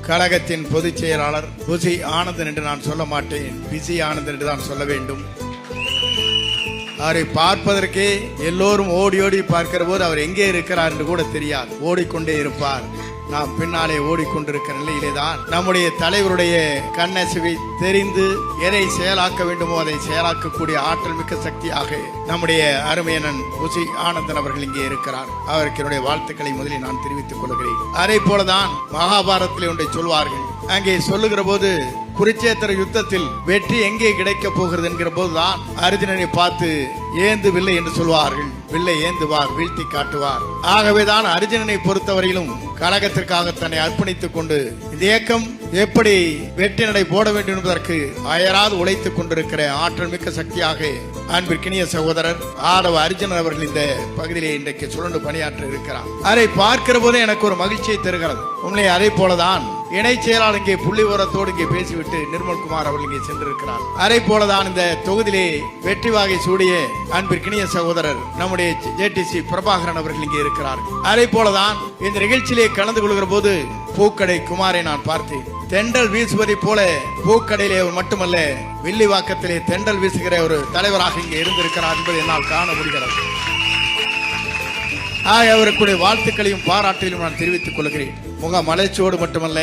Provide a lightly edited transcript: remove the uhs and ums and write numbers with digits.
கழகத்தின் பொதுச் செயலாளர் புசி ஆனந்தன் என்று நான் சொல்ல மாட்டேன், பிசி ஆனந்தன் என்று தான் சொல்ல வேண்டும். அவரை பார்ப்பதற்கே எல்லோரும் ஓடி ஓடி பார்க்கிற போது அவர் எங்கே இருக்கிறார் என்று கூட தெரியாது, ஓடிக்கொண்டே இருப்பார். நாம் பின்னாலே ஓடிக்கொண்டிருக்கிற நிலையிலே தான் நம்முடைய தலைவருடைய கண்ணசிவை தெரிந்து எதை செயலாக்க வேண்டுமோ அதை செயலாக்கக்கூடிய ஆற்றல் மிக்க சக்தியாக நம்முடைய அருமையனன் புசி ஆனந்தன் அவர்கள் இங்கே இருக்கிறார். அவருக்கு என்னுடைய வாழ்த்துக்களை முதலில் நான் தெரிவித்துக் கொள்கிறேன். அதே போலதான் மகாபாரதத்தில் ஒன்றை சொல்வார்கள். அங்கே சொல்லுகிற போது குருச்சேத்திர யுத்தத்தில் வெற்றி எங்கே கிடைக்க போகிறது என்கிற போதுதான் அர்ஜுனனை பார்த்து ஏந்து வில்லை என்று சொல்வார்கள். வில்லை ஏந்துவார், வீழ்த்தி காட்டுவார். ஆகவேதான் அர்ஜுனனை பொறுத்தவரையிலும் கழகத்திற்காக தன்னை அர்ப்பணித்துக் கொண்டு இந்த இயக்கம் எப்படி வெற்றி நடை போட வேண்டும் என்பதற்கு அயராது உழைத்துக் கொண்டிருக்கிற ஆற்றல் மிக்க சக்தியாக அன்பிற்கினிய சகோதரர் ஆடவ அர்ஜுனன் அவர்கள் இந்த பகுதியிலே இன்றைக்கு சுழண்டு பணியாற்ற இருக்கிறார். அதை பார்க்கிற போதே எனக்கு ஒரு மகிழ்ச்சியை தருகிறது. உண்மையை அதே போலதான் இணை செயலாளர் இங்கே புள்ளி உரத்தோடு இங்கே பேசிவிட்டு நிர்மல்குமார் அவர்கள் இங்கே சென்றிருக்கிறார். அதே போலதான் இந்த தொகுதியிலே வெற்றி வாகை சூடிய அன்பிற்கினிய சகோதரர் நம்முடைய ஜேடிசி பிரபாகரன் அவர்கள் இங்கே இருக்கிறார். அதே போலதான் இந்த நிகழ்ச்சியிலே கலந்து கொள்கிற போது பூக்கடை குமாரை நான் பார்த்தேன். தெண்டல் வீசுவதை போல பூக்கடையிலே மட்டுமல்ல, வில்லிவாக்கத்திலே தெண்டல் வீசுகிற ஒரு தலைவராக இங்கே இருந்திருக்கிறார் என்பதை என்னால் காண முடிகிறது. அவருக்குடைய வாழ்த்துக்களையும் பாராட்டிலும் நான் தெரிவித்துக் கொள்கிறேன். முக மலர்ச்சியோடு மட்டுமல்ல,